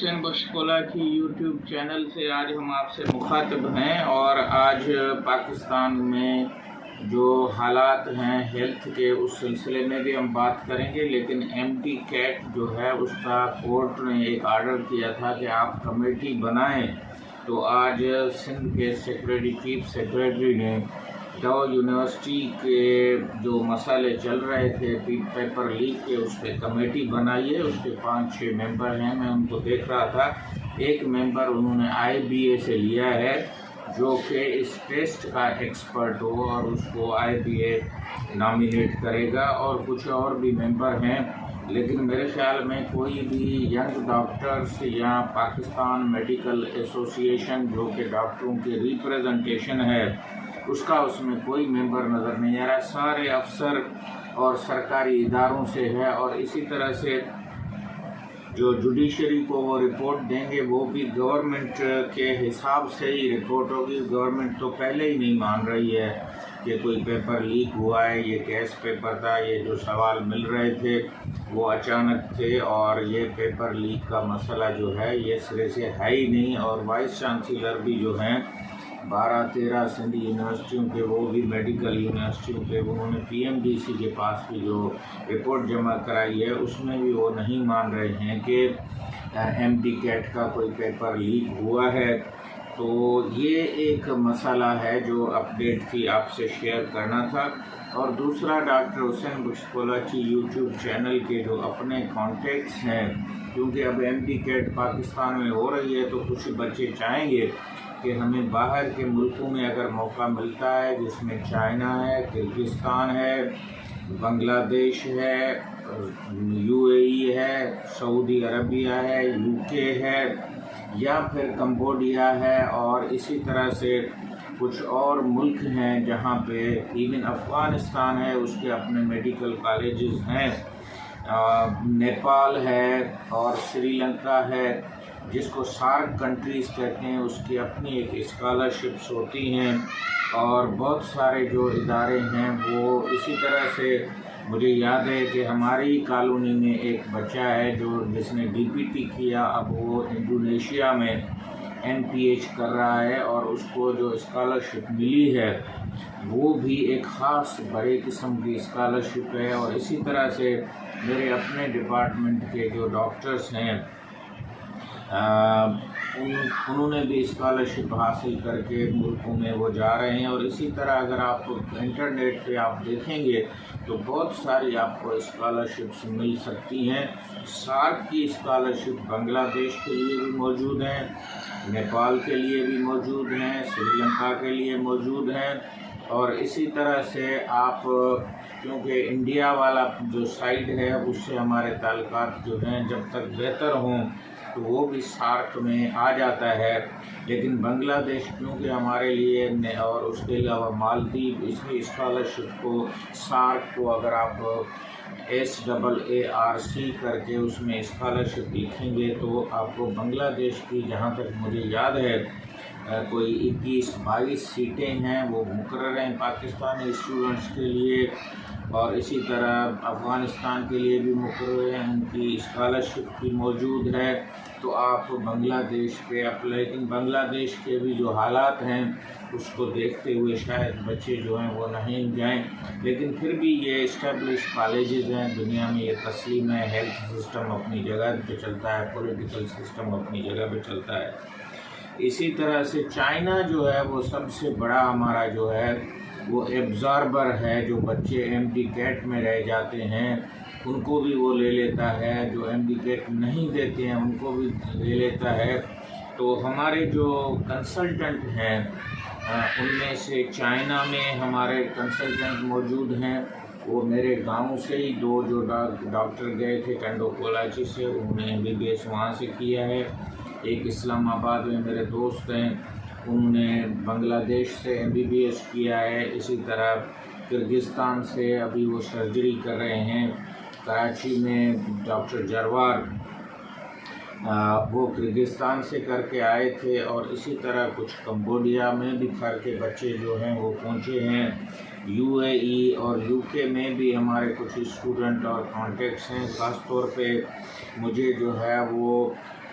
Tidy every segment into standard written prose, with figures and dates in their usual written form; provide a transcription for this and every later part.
حسین بشکولہ کی YouTube channel سے آج ہم آپ سے مخاطب ہیں، اور آج پاکستان میں جو حالات ہیں ہیلتھ کے اس سلسلے میں بھی ہم بات کریں گے، لیکن ایم ٹی کیٹ جو ہے اس کا کورٹ نے ایک آرڈر کیا تھا کہ آپ کمیٹی بنائیں، تو آج سندھ کے چیف سیکریٹری نے ڈو یونیورسٹی کے جو مسئلے چل رہے تھے پیپر لیک کے، اس پہ کمیٹی بنائی ہے۔ اس کے 5-6 ممبر ہیں، میں ان کو دیکھ رہا تھا۔ ایک ممبر انہوں نے IBA سے لیا ہے جو کہ اس ٹیسٹ کا ایکسپرٹ ہو اور اس کو IBA نامینیٹ کرے گا، اور کچھ اور بھی ممبر ہیں، لیکن میرے خیال میں کوئی بھی ینگ ڈاکٹرز یا پاکستان میڈیکل ایسوسی ایشن جو کہ ڈاکٹروں کی ریپریزنٹیشن ہے، اس کا اس میں کوئی ممبر نظر نہیں آ رہا۔ سارے افسر اور سرکاری اداروں سے ہے، اور اسی طرح سے جو جوڈیشری کو وہ رپورٹ دیں گے وہ بھی گورنمنٹ کے حساب سے ہی رپورٹ ہوگی۔ گورنمنٹ تو پہلے ہی نہیں مان رہی ہے کہ کوئی پیپر لیک ہوا ہے، یہ کیس پیپر تھا، یہ جو سوال مل رہے تھے وہ اچانک تھے، اور یہ پیپر لیک کا مسئلہ جو ہے یہ سرے سے ہے ہی نہیں۔ اور وائس چانسلر بھی جو ہیں 12-13 سندھ یونیورسٹیوں کے، وہ بھی میڈیکل یونیورسٹیوں کے، انہوں نے PMDC کے پاس بھی جو رپورٹ جمع کرائی ہے اس میں بھی وہ نہیں مان رہے ہیں کہ MT کیٹ کا کوئی پیپر لیک ہوا ہے۔ تو یہ ایک مسئلہ ہے جو اپڈیٹ تھی آپ سے شیئر کرنا تھا۔ اور دوسرا، ڈاکٹر حسین بشکولہ کی یوٹیوب چینل کے جو اپنے کانٹیکٹس ہیں، کیونکہ اب MT کیٹ پاکستان میں ہو رہی ہے تو کچھ بچے چاہیں گے کہ ہمیں باہر کے ملکوں میں اگر موقع ملتا ہے، جس میں چائنا ہے، کرغزستان ہے، بنگلہ دیش ہے، UAE ہے، سعودی عربیہ ہے، UK ہے، یا پھر کمبوڈیا ہے، اور اسی طرح سے کچھ اور ملک ہیں جہاں پہ ایون افغانستان ہے، اس کے اپنے میڈیکل کالجز ہیں، نیپال ہے اور سری لنکا ہے، جس کو سارک کنٹریز کہتے ہیں، اس کی اپنی ایک اسکالرشپس ہوتی ہیں، اور بہت سارے جو ادارے ہیں وہ اسی طرح سے۔ مجھے یاد ہے کہ ہماری کالونی میں ایک بچہ ہے جس نے DPT کیا، اب وہ انڈونیشیا میں NPH کر رہا ہے، اور اس کو جو اسکالرشپ ملی ہے وہ بھی ایک خاص بڑے قسم کی اسکالرشپ ہے۔ اور اسی طرح سے میرے اپنے ڈپارٹمنٹ کے جو ڈاکٹرز ہیں انہوں نے بھی اسکالرشپ حاصل کر کے ملکوں میں وہ جا رہے ہیں۔ اور اسی طرح اگر آپ انٹرنیٹ پہ آپ دیکھیں گے تو بہت ساری آپ کو اسکالرشپس مل سکتی ہیں۔ سارک کی اسکالرشپ بنگلہ دیش کے لیے بھی موجود ہیں، نیپال کے لیے بھی موجود ہیں، سری لنکا کے لیے موجود ہیں، اور اسی طرح سے آپ کیونکہ انڈیا والا جو سائڈ ہے اس سے ہمارے تعلقات جو ہیں جب تک بہتر ہوں تو وہ بھی سارک میں آ جاتا ہے، لیکن بنگلہ دیش کیونکہ ہمارے لیے، اور اس کے علاوہ مالدیپ، اس کی اسکالرشپ کو سارک کو اگر آپ SAARC کر کے اس میں اسکالرشپ لکھیں گے تو آپ کو بنگلہ دیش کی، جہاں تک مجھے یاد ہے، کوئی 21-22 سیٹیں ہیں وہ مقرر ہیں پاکستانی اسٹوڈنٹس کے لیے، اور اسی طرح افغانستان کے لیے بھی مقرر ہیں، ان کی اسکالرشپ بھی موجود ہے۔ تو آپ بنگلہ دیش پہ لیکن بنگلہ دیش کے بھی جو حالات ہیں اس کو دیکھتے ہوئے شاید بچے جو ہیں وہ نہیں جائیں، لیکن پھر بھی یہ اسٹیبلش کالجز ہیں، دنیا میں یہ تسلیم ہے، ہیلتھ سسٹم اپنی جگہ پہ چلتا ہے، پولیٹیکل سسٹم اپنی جگہ پہ چلتا ہے۔ اسی طرح سے چائنا جو ہے وہ سب سے بڑا ہمارا جو ہے وہ ایبزاربر ہے، جو بچے MT کیٹ میں رہ جاتے ہیں ان کو بھی وہ لے لیتا ہے، جو MT کیٹ نہیں دیتے ہیں ان کو بھی لے لیتا ہے۔ تو ہمارے جو کنسلٹنٹ ہیں ان میں سے چائنا میں ہمارے کنسلٹنٹ موجود ہیں، وہ میرے گاؤں سے ہی 2 جو ڈاکٹر گئے تھے ٹنڈو کولاچی سے، انہوں نے MBBS وہاں سے کیا ہے۔ ایک اسلام آباد میں میرے دوست ہیں، انہوں نے بنگلہ دیش سے MBBS کیا ہے۔ اسی طرح کرغزستان سے ابھی وہ سرجری کر رہے ہیں۔ کراچی میں ڈاکٹر جروار وہ کرغزستان سے کر کے آئے تھے، اور اسی طرح کچھ کمبوڈیا میں بھی کر کے بچے جو ہیں وہ پہنچے ہیں۔ UAE اور UK میں بھی ہمارے کچھ اسٹوڈنٹ اور کانٹیکٹس ہیں۔ خاص طور پہ مجھے جو ہے وہ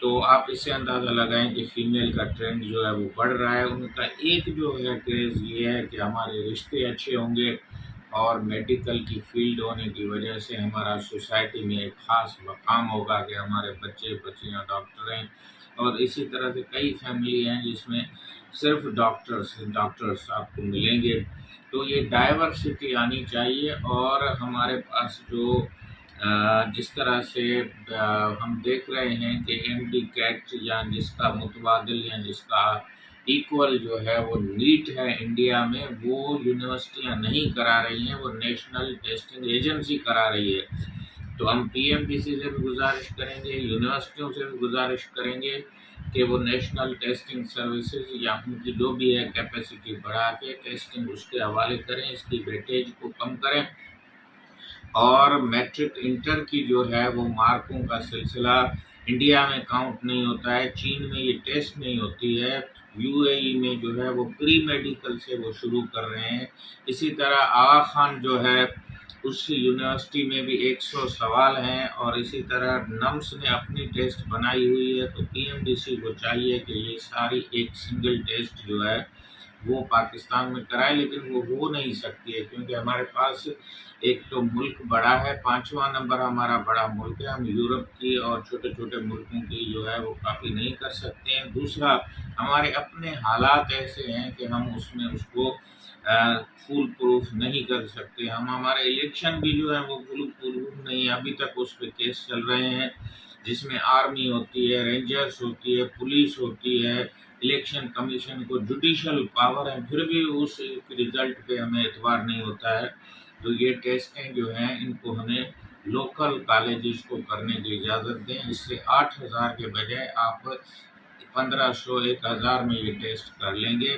تو آپ اس سے اندازہ لگائیں کہ فیمیل کا ٹرینڈ جو ہے وہ بڑھ رہا ہے۔ ان کا ایک جو ہے کریز یہ ہے کہ ہمارے رشتے اچھے ہوں گے اور میڈیکل کی فیلڈ ہونے کی وجہ سے ہمارا سوسائٹی میں ایک خاص مقام ہوگا کہ ہمارے بچے بچیاں ڈاکٹر ہیں، اور اسی طرح سے کئی فیملی ہیں جس میں صرف ڈاکٹرس آپ کو ملیں گے۔ تو یہ ڈائیورسٹی آنی چاہیے، اور ہمارے پاس جو جس طرح سے ہم دیکھ رہے ہیں کہ ایم ڈی کیٹ یا جس کا متبادل یا جس کا ایکول جو ہے وہ نیٹ ہے انڈیا میں، وہ یونیورسٹیاں نہیں کرا رہی ہیں، وہ نیشنل ٹیسٹنگ ایجنسی کرا رہی ہے۔ تو ہم پی ایم ڈی سی سے بھی گزارش کریں گے، یونیورسٹیوں سے بھی گزارش کریں گے کہ وہ نیشنل ٹیسٹنگ سروسز یا ان کی جو بھی ہے کیپیسٹی بڑھا کے ٹیسٹنگ اس کے حوالے کریں، اس کی ویٹیج کو کم کریں، اور میٹرک انٹر کی جو ہے وہ مارکوں کا سلسلہ انڈیا میں کاؤنٹ نہیں ہوتا ہے، چین میں یہ ٹیسٹ نہیں ہوتی ہے، یو اے ای میں جو ہے وہ پری میڈیکل سے وہ شروع کر رہے ہیں۔ اسی طرح آغا خان جو ہے اس یونیورسٹی میں بھی 100 سوال ہیں، اور اسی طرح نمس نے اپنی ٹیسٹ بنائی ہوئی ہے۔ تو پی ایم ڈی سی کو چاہیے کہ یہ ساری ایک سنگل ٹیسٹ جو ہے وہ پاکستان میں کرائے، لیکن وہ ہو نہیں سکتی ہے کیونکہ ہمارے پاس ایک تو ملک بڑا ہے، 5واں نمبر ہمارا بڑا ملک ہے، ہم یورپ کی اور چھوٹے چھوٹے ملکوں کی جو ہے وہ کاپی نہیں کر سکتے ہیں۔ دوسرا، ہمارے اپنے حالات ایسے ہیں کہ ہم اس میں اس کو فول پروف نہیں کر سکتے۔ ہمارے الیکشن بھی جو ہے وہ فول پروف نہیں ہے، ابھی تک اس پہ کیس چل رہے ہیں جس میں آرمی ہوتی ہے، رینجرز ہوتی ہے، پولیس ہوتی ہے، الیکشن کمیشن کو جوڈیشل پاور ہے، پھر بھی اس رزلٹ پہ ہمیں اعتبار نہیں ہوتا ہے۔ تو یہ ٹیسٹیں جو ہیں ان کو ہمیں لوکل کالجز کو کرنے کی اجازت دیں، اس سے 8,000 کے بجائے آپ 1,500 1,000 میں یہ ٹیسٹ کر لیں گے۔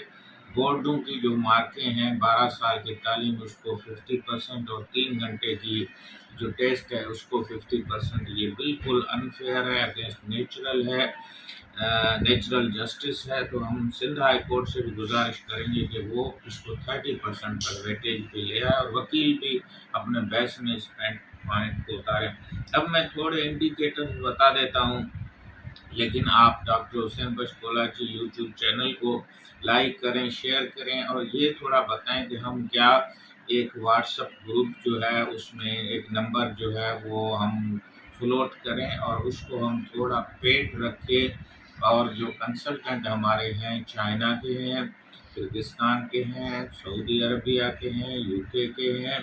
بورڈوں کی جو مارکیں ہیں 12 سال کی تعلیم اس کو 50% اور 3 گھنٹے کی جو ٹیسٹ ہے اس کو 50%، یہ بالکل انفیئر ہے، اگینسٹ نیچرل ہے، نیچرل جسٹس ہے۔ تو ہم سندھ ہائی کورٹ سے بھی گزارش کریں گے کہ وہ اس کو 30% پر ویٹیج پہ لے آئے، اور وکیل بھی اپنے بحث میں اس پوائنٹ کو اتاریں۔ اب میں تھوڑے انڈیکیٹر بتا دیتا ہوں، لیکن آپ ڈاکٹر حسین بخش کولاچی یوٹیوب چینل کو لائک کریں، شیئر کریں، اور یہ تھوڑا بتائیں کہ ہم کیا ایک واٹس ایپ گروپ جو ہے اس میں ایک نمبر جو ہے وہ ہم فلوٹ کریں، اور اس کو ہم تھوڑا پیڈ رکھیں، اور جو کنسلٹنٹ ہمارے ہیں چائنا کے ہیں، کرغزستان کے ہیں، سعودی عربیہ کے ہیں، یو کے ہیں،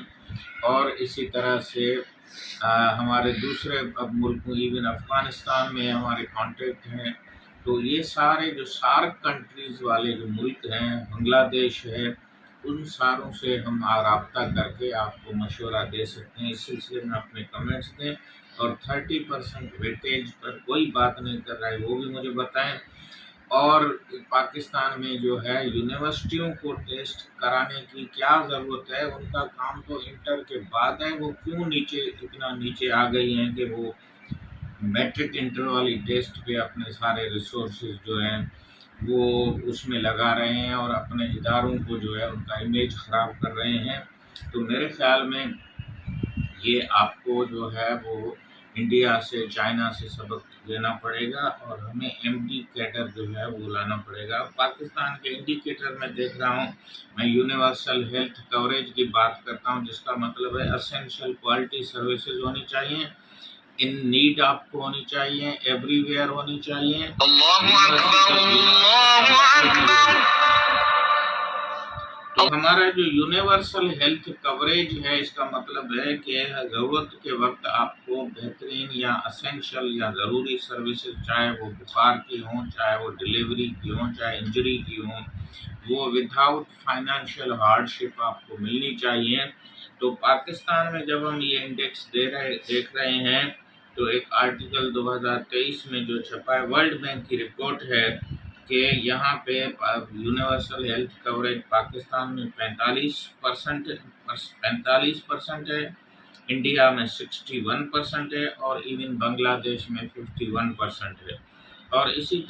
اور اسی طرح سے ہمارے دوسرے ملکوں ایون افغانستان میں ہمارے کانٹیکٹ ہیں۔ تو یہ سارے جو سارک کنٹریز والے جو ملک ہیں، بنگلہ دیش ہے، ان ساروں سے ہم رابطہ کر کے آپ کو مشورہ دے سکتے ہیں۔ اس سلسلے میں اپنے کمنٹس دیں، اور 30% ویٹیج پر کوئی بات نہیں کر رہا ہے وہ بھی مجھے بتائیں۔ اور پاکستان میں جو ہے یونیورسٹیوں کو ٹیسٹ کرانے کی کیا ضرورت ہے، ان کا کام تو انٹر کے بعد ہے، وہ کیوں اتنا نیچے آ گئی ہیں کہ وہ میٹرک انٹر والی ٹیسٹ پہ اپنے سارے ریسورسز جو ہیں وہ اس میں لگا رہے ہیں، اور اپنے اداروں کو جو ہے ان کا امیج خراب کر رہے ہیں۔ تو میرے خیال میں یہ آپ کو جو ہے وہ انڈیا سے چائنا سے سبق لینا پڑے گا، اور ہمیں انڈیکیٹر جو ہے وہ لانا پڑے گا۔ پاکستان کے انڈیکیٹر میں دیکھ رہا ہوں، میں یونیورسل ہیلتھ کوریج کی بات کرتا ہوں، جس کا مطلب ہے اسینشل کوالٹی سروسز ہونی چاہیے، ان نیڈ آپ کو ہونی چاہیے، ایوری ویئر ہونی چاہیے۔ تو ہمارا جو یونیورسل ہیلتھ کوریج ہے، اس کا مطلب ہے کہ ضرورت کے وقت آپ کو بہترین یا اسینشل یا ضروری سروسز، چاہے وہ بخار کی ہوں، چاہے وہ ڈلیوری کی ہوں، چاہے انجری کی ہوں، وہ وداؤٹ فائنینشیل ہارڈ شپ آپ کو ملنی چاہیے۔ تو پاکستان میں جب ہم یہ انڈیکس دیکھ رہے ہیں، تو ایک آرٹیکل 2023 میں جو چھپا ہے، ورلڈ بینک کی رپورٹ ہے کہ یہاں پہ یونیورسل ہیلتھ کوریج پاکستان میں 45% ہے، انڈیا میں 61% ہے، اور ایون بنگلہ دیش میں 51% ہے، اور اسی طرح